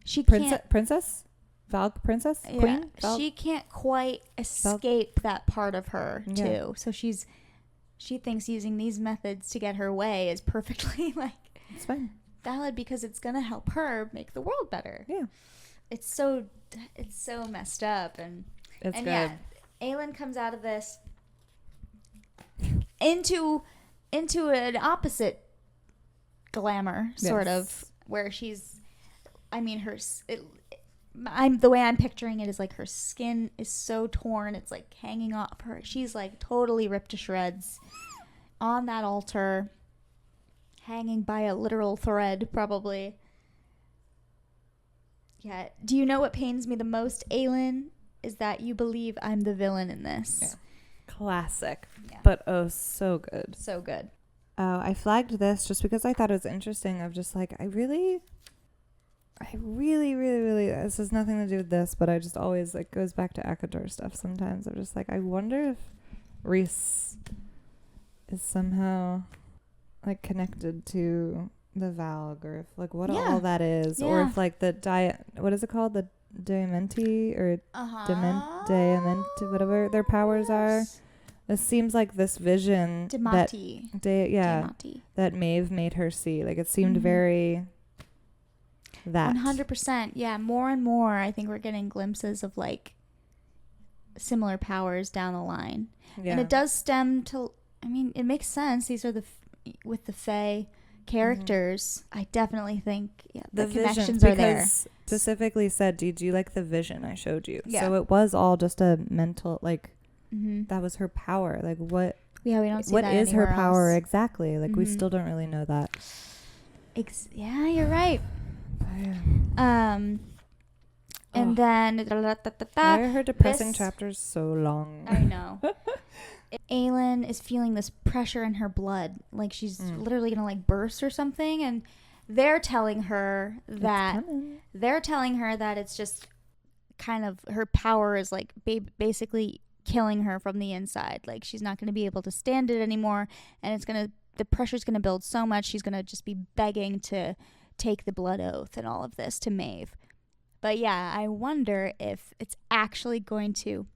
She Princess? Valk princess? Yeah. Queen? Valk? She can't quite escape that part of her, too. Yeah. So she thinks using these methods to get her way is perfectly, like... It's fine. Valid, because it's going to help her make the world better. Yeah. It's so messed up. And good. Yeah, Aelin comes out of this into an opposite glamour, sort of, where she's I mean, the way I'm picturing it is like her skin is so torn, it's like hanging off her. She's like totally ripped to shreds on that altar, hanging by a literal thread, probably. Yeah. Do you know what pains me the most, Aylin? Is that you believe I'm the villain in this. Yeah. Classic. Yeah. But oh, so good. So good. Oh, I flagged this just because I thought it was interesting of just like, I really, this has nothing to do with this, but I just always like goes back to Akador stuff sometimes. I'm just like, I wonder if Reese is somehow like connected to the Valg, or if like what all that is, or if like the what is it called? The Diamenti or Diamenti, whatever their powers are. It seems like this vision Diamati. that Maeve made her see. Like it seemed very that 100%. Yeah, more and more I think we're getting glimpses of like similar powers down the line. Yeah. And it does stem to, I mean, it makes sense. These are with the Fae characters. I definitely think the connections are there. Specifically said, do you like the vision I showed you? Yeah. So it was all just a mental, like, that was her power. Like, what? Yeah, we don't see what that is her power else. exactly? Like, we still don't really know that. Yeah, you're right. And then why are her depressing chapters so long? I know. Aylin is feeling this pressure in her blood, like she's literally gonna like burst or something, and they're telling her that it's just kind of her power is like basically killing her from the inside. Like she's not gonna be able to stand it anymore, and the pressure's gonna build so much she's gonna just be begging to take the blood oath and all of this to Maeve. But yeah, I wonder if it's actually going to,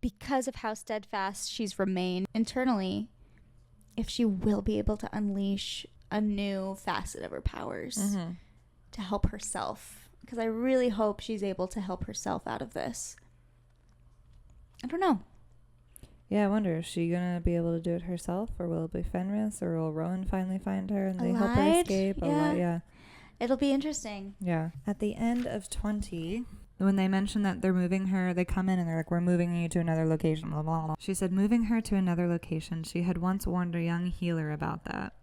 because of how steadfast she's remained internally, if she will be able to unleash a new facet of her powers to help herself. Because I really hope she's able to help herself out of this. I don't know. Yeah, I wonder, is she going to be able to do it herself, or will it be Fenris, or will Rowan finally find her and they help her escape? Yeah. It'll be interesting. Yeah. At the end of 20, when they mention that they're moving her, they come in and they're like, we're moving you to another location, blah, blah, blah. She said, moving her to another location. She had once warned a young healer about that.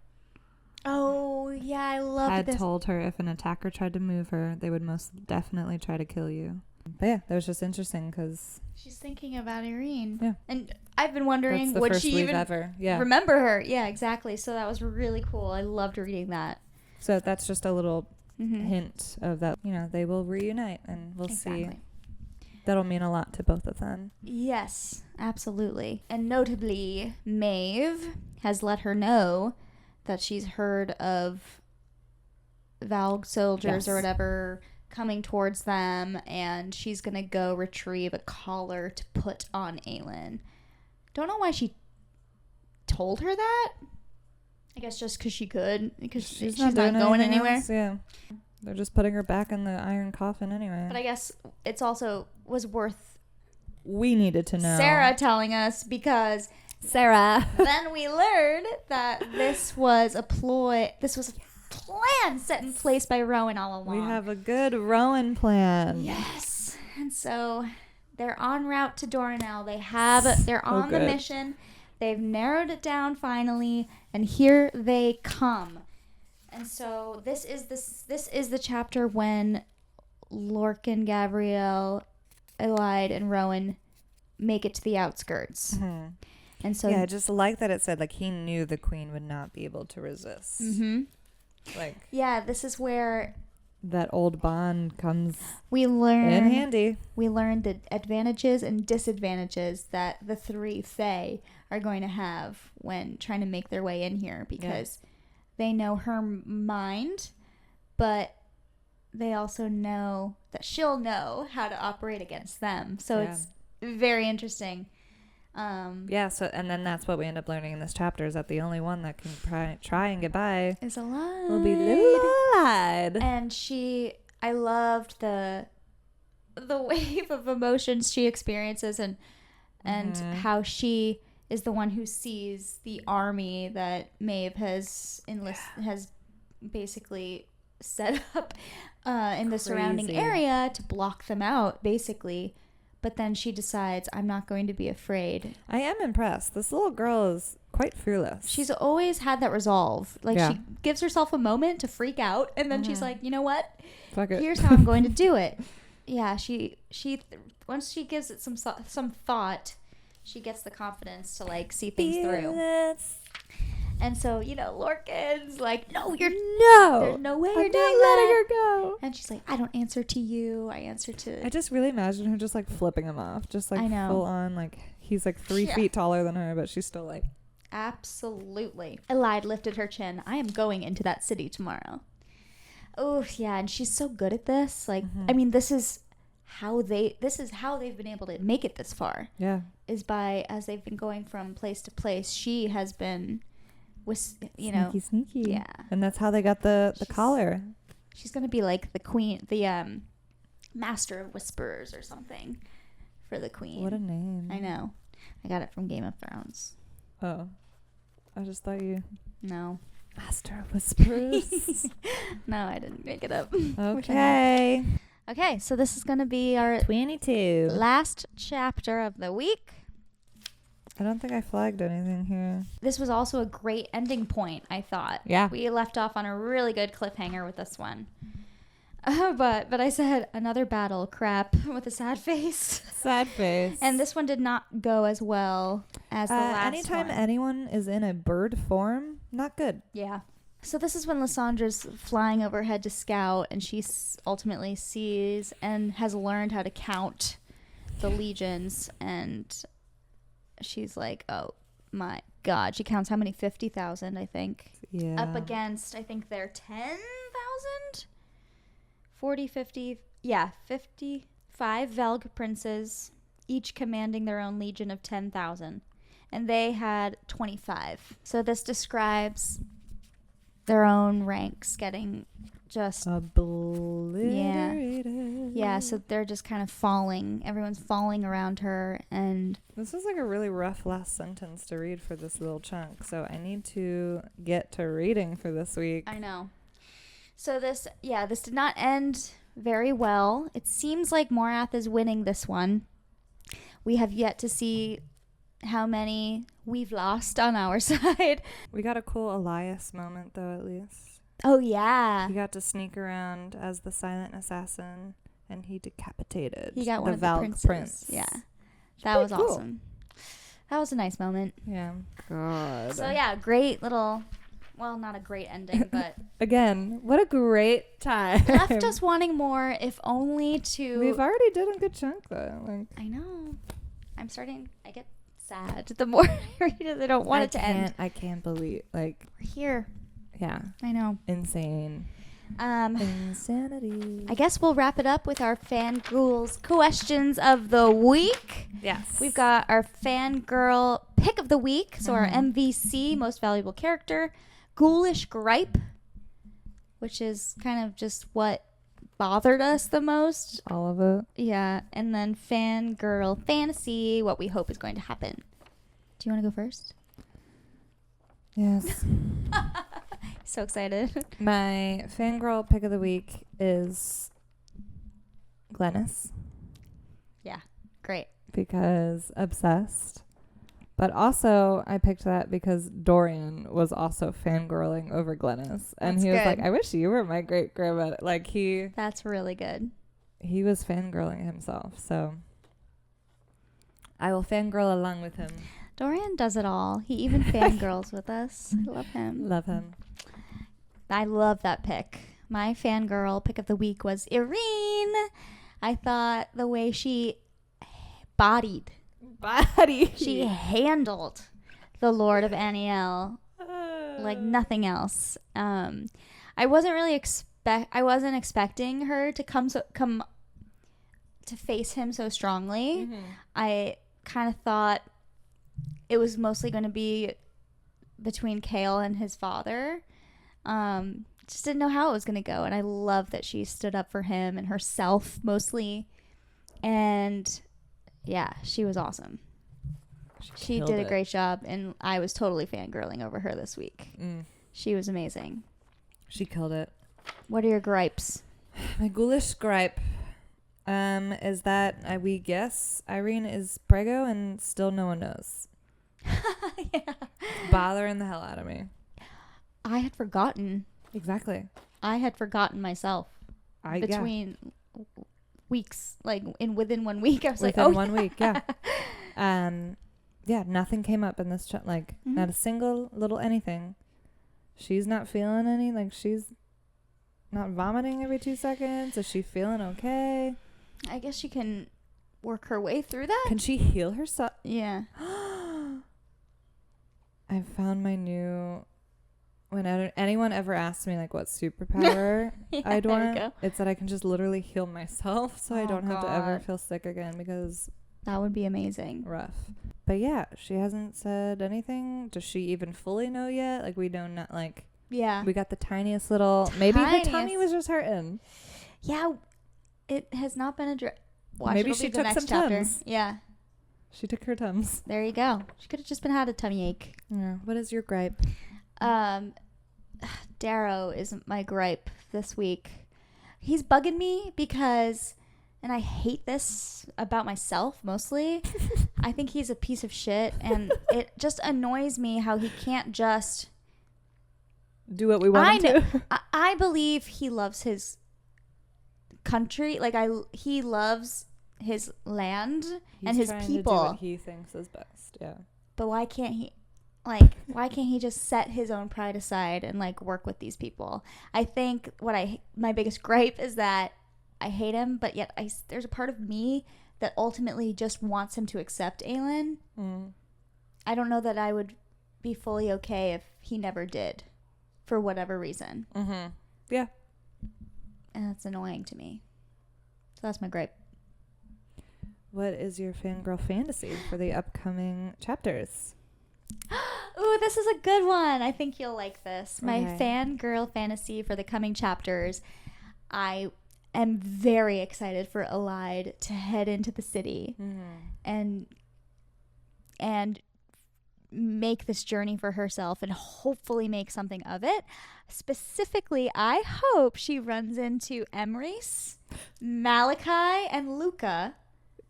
Oh, yeah, I love this. Had told her if an attacker tried to move her, they would most definitely try to kill you. But yeah, that was just interesting because she's thinking about Irene. Yeah. And I've been wondering, would she even remember her? Yeah, exactly. So that was really cool. I loved reading that. So that's just a little hint of that, they will reunite, and we'll see. That'll mean a lot to both of them. Yes, absolutely. And notably, Maeve has let her know that she's heard of Valg soldiers or whatever coming towards them, and she's going to go retrieve a collar to put on Aylin. Don't know why she told her that. I guess just because she could, because she's not going anywhere. Else, yeah. They're just putting her back in the iron coffin anyway. But I guess it's also was worth we needed to know Sarah telling us, because then we learned that this was a ploy. This was a plan set in place by Rowan all along. We have a good Rowan plan. Yes. And so they're en route to Doranel. They're on the mission. They've narrowed it down finally, and here they come. And so this is the chapter when Lorcan, Gabrielle, Elide, and Rowan make it to the outskirts. Mm-hmm. And so I just like that it said like he knew the queen would not be able to resist. Mm-hmm. Like this is where that old bond comes in handy. We learned the advantages and disadvantages that the three Fae are going to have when trying to make their way in here, because they know her mind, but they also know that she'll know how to operate against them. So it's very interesting. So and then that's what we end up learning in this chapter, is that the only one that can try and get by is Elide. Will be little Elide. And I loved the wave of emotions she experiences, and how she is the one who sees the army that Maeve has basically set up in the surrounding area to block them out, basically. But then she decides, I'm not going to be afraid. I am impressed. This little girl is quite fearless. She's always had that resolve. Like, she gives herself a moment to freak out, and then she's like, you know what? Fuck it. Here's how I'm going to do it. Yeah, she once she gives it some thought, she gets the confidence to, like, see things through. And so, you know, Lorcan's like, there's no way you're doing that. Letting her go. And she's like, I don't answer to you. I answer to... I just really imagine her just, like, flipping him off. Just, like, full on, like, he's, like, 3 feet taller than her, but she's still, like... Absolutely. Elide lifted her chin. I am going into that city tomorrow. Oh, yeah, and she's so good at this. Like, I mean, this is how they've been able to make it this far. Yeah. Is by, as they've been going from place to place, she has been... sneaky. Yeah. And that's how they got the collar. She's going to be like the queen, the master of whisperers or something for the queen. What a name. I know. I got it from Game of Thrones. Oh. I just thought you... No. Master of whisperers. No, I didn't make it up. Okay. Okay, so this is going to be our 22 last chapter of the week. I don't think I flagged anything here. This was also a great ending point, I thought. Yeah. We left off on a really good cliffhanger with this one. But I said another battle, crap, with a sad face. Sad face. And this one did not go as well as the last anytime one. anyone is in a bird form, not good. Yeah. So this is when Lysandra's flying overhead to scout, and she ultimately sees and has learned how to count the legions, and... she's like, oh my God. She counts how many? 50,000, I think. Yeah. Up against, I think they're 10,000? 40, 50. Yeah, 55 Velg princes, each commanding their own legion of 10,000. And they had 25. So this describes their own ranks getting just obliterated. Yeah, so they're just kind of falling. Everyone's falling around her, and this was like a really rough last sentence to read for this little chunk, so I need to get to reading for this week. I know. So this did not end very well. It seems like Morath is winning this one. We have yet to see how many we've lost on our side. We got a cool Elias moment, though, at least. Oh, yeah. He got to sneak around as the silent assassin, and he decapitated He got one of the Valk prince. Yeah. That was cool. awesome. That was a nice moment. Yeah. God. So, yeah, great little... Well, not a great ending, but... Again, what a great time. left us wanting more, if only to... We've already done a good chunk, though. Like, I know. I get sad. The more I read it, I don't want it to end. I can't believe, like... We're here. Yeah. I know. Insane. Insanity. I guess we'll wrap it up with our Fan Ghouls questions of the week. Yes. We've got our Fangirl Pick of the Week. So our MVC, Most Valuable Character. Ghoulish Gripe, which is kind of just what bothered us the most. All of it. Yeah. And then Fangirl Fantasy, what we hope is going to happen. Do you want to go first? Yes. So excited. My Fangirl Pick of the Week is Glennis. Yeah. Great. Because obsessed. But also, I picked that because Dorian was also fangirling over Glennis. And he was like, I wish you were my great grandma. Like, That's really good. He was fangirling himself. So, I will fangirl along with him. Dorian does it all. He even fangirls with us. I love him. Love him. I love that pick. My Fangirl Pick of the Week was Irene. I thought the way she bodied. She handled the Lord of Aniel like nothing else. I wasn't expecting her to come to face him so strongly. Mm-hmm. I kind of thought it was mostly going to be between Kale and his father. Just didn't know how it was going to go, and I love that she stood up for him and herself mostly. And yeah, she was awesome. She did a great job, and I was totally fangirling over her this week. She was amazing. She killed it. What are your gripes? My ghoulish gripe is that we guess Irene is preggo and still no one knows. Yeah. It's bothering the hell out of me. I had forgotten. Exactly. I had forgotten myself. Between weeks, like within 1 week, I was within like, oh, 1 week, yeah. Yeah, nothing came up in this chat. Like, not a single little anything. She's not feeling any, like, she's not vomiting every 2 seconds. Is she feeling okay? I guess she can work her way through that. Can she heal herself? Yeah. I found my new... Whenever anyone ever asks me, like, what superpower I'd want, it's that I can just literally heal myself so I don't have to ever feel sick again, because... That would be amazing. Rough. But yeah, she hasn't said anything. Does she even fully know yet? Like, we don't not like... Yeah. We got the tiniest little... Maybe her tummy was just hurting. Yeah. It has not been addressed. Maybe she took some Tums. Yeah. She took her Tums. There you go. She could have just had a tummy ache. Yeah. What is your gripe? Darrow is my gripe this week. He's bugging me because, and I hate this about myself mostly, I think he's a piece of shit, and it just annoys me how he can't just do what we want him to. I believe he loves his country. Like, he loves his land and his people. To do what he thinks is best. Yeah. But why can't he? Like, why can't he just set his own pride aside and, like, work with these people? I think my biggest gripe is that I hate him, but yet there's a part of me that ultimately just wants him to accept Aelin. I don't know that I would be fully okay if he never did, for whatever reason. Yeah. And that's annoying to me. So that's my gripe. What is your fangirl fantasy for the upcoming chapters? Ooh, this is a good one. I think you'll like this. My fangirl fantasy for the coming chapters. I am very excited for Elide to head into the city and make this journey for herself and hopefully make something of it. Specifically, I hope she runs into Emrys, Malachi, and Luca.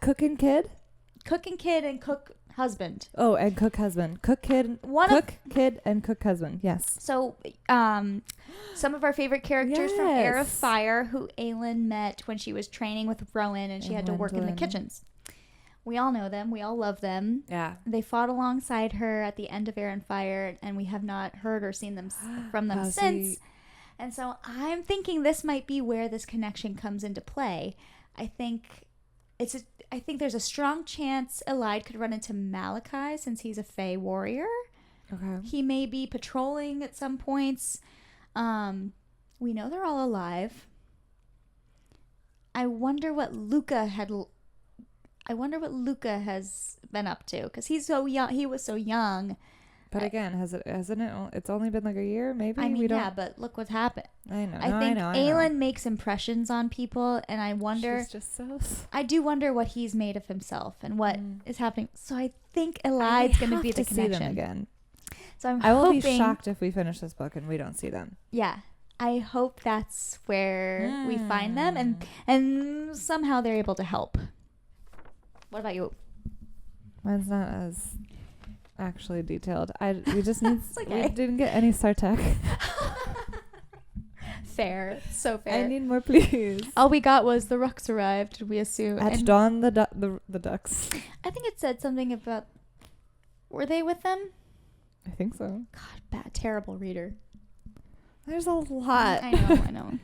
Cooking kid and cook husband. Oh, and cook husband. Cook kid and cook husband. Yes. So, some of our favorite characters from Heir of Fire, who Aelin met when she was training with Rowan and she had to work in the kitchens. We all know them. We all love them. Yeah. They fought alongside her at the end of Heir and Fire, and we have not heard or seen them from them since. And so I'm thinking this might be where this connection comes into play. I think there's a strong chance Elide could run into Malachi since he's a Fae warrior. Okay. He may be patrolling at some points. We know they're all alive. I wonder what Luca has been up to, because he's so young. He was so young. But again, it's only been like a year, maybe? I mean, yeah, but look what's happened. I know. I think Aelin makes impressions on people, and I wonder... She's just so... I do wonder what he's made of himself and what is happening. So I think Elide's going to be the connection. See them again. So I will be shocked if we finish this book and we don't see them. Yeah. I hope that's where we find them, and somehow they're able to help. What about you? Mine's not as... actually detailed. We just need... Okay. We didn't get any Sartek. Fair. So fair. I need more, please. All we got was the Rux arrived, we assume. At dawn, the ducks. I think it said something about... Were they with them? I think so. God, terrible reader. There's a lot. I know.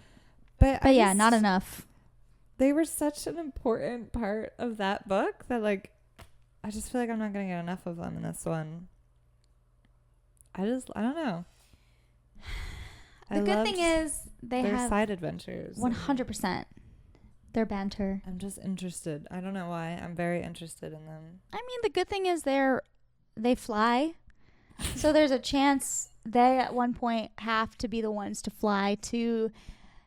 But yeah, not enough. They were such an important part of that book that, like, I just feel like I'm not going to get enough of them in this one. I don't know. The good thing is they have side adventures. 100%. Their banter. I'm just interested. I don't know why. I'm very interested in them. I mean, the good thing is they fly. So there's a chance they at one point have to be the ones to fly to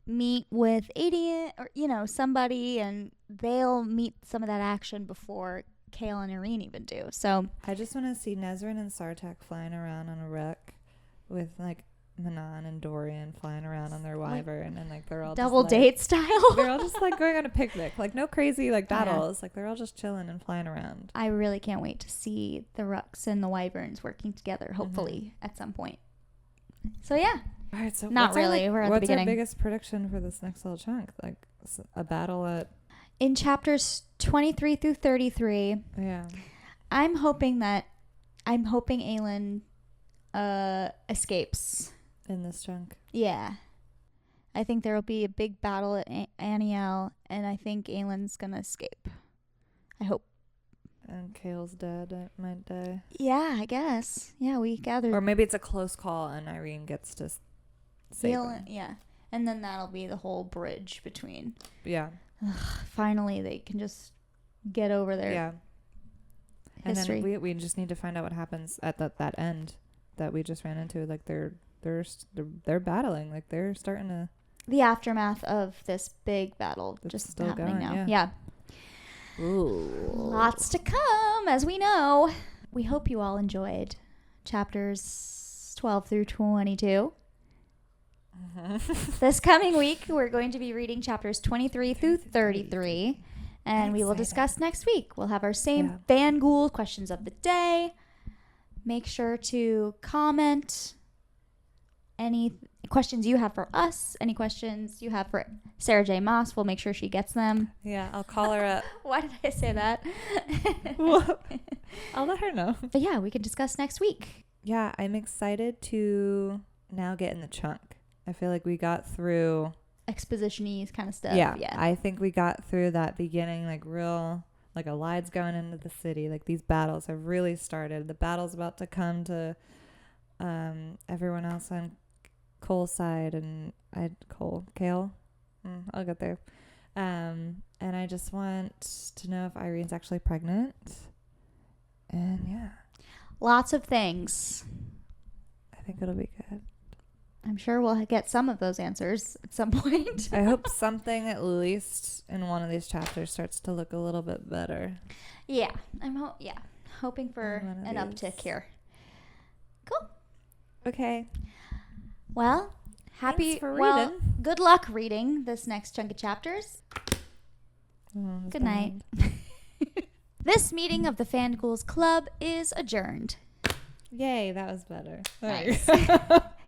meet with Adian or, somebody, and they'll meet some of that action before Kale and Irene even do. So I just want to see Nezrin and Sartek flying around on a wreck with, like, Manon and Dorian flying around on their wyvern, and like they're all double just, like, date style. they're all just like going on a picnic, like no crazy like battles. Like they're all just chilling and flying around. I really can't wait to see the Rucks and the wyverns working together, hopefully at some point. So yeah. All right, so Not really. We're at the beginning. What's our biggest prediction for this next little chunk? Like a battle at in chapters 23 through 33. Yeah. I'm hoping Aelin escapes in this chunk. Yeah. I think there will be a big battle at Aniel, and I think Aelin's gonna escape. I hope. And Kale's dead. I might die. Yeah, I guess. Yeah, we gathered. Or maybe it's a close call and Irene gets to save him. Yeah. And then that'll be the whole bridge between. Yeah. Finally, they can just get over their history. And then we just need to find out what happens at that end that we just ran into. Like they're battling. Like they're starting to. The aftermath of this big battle just still happening going, now. yeah. Ooh. Lots to come, as we know. We hope you all enjoyed chapters 12 through 22. This coming week, we're going to be reading chapters 23 through 33. And we will discuss next week. We'll have our same Fan Ghoul questions of the day. Make sure to comment any questions you have for us, any questions you have for Sarah J. Moss. We'll make sure she gets them. Yeah, I'll call her up. Why did I say that? I'll let her know. But yeah, we can discuss next week. Yeah, I'm excited to now get in the chunk. I feel like we got through exposition-y kind of stuff. Yeah, I think we got through that beginning, like real, like Elide's going into the city. Like these battles have really started. The battle's about to come to everyone else on Cole's side, and Kale. I'll get there. And I just want to know if Irene's actually pregnant. And yeah, lots of things. I think it'll be good. I'm sure we'll get some of those answers at some point. I hope something at least in one of these chapters starts to look a little bit better. Yeah, hoping for an uptick here. Cool. Okay. Well, good luck reading this next chunk of chapters. Good night. This meeting of the Fan Ghouls Club is adjourned. Yay, that was better. Nice.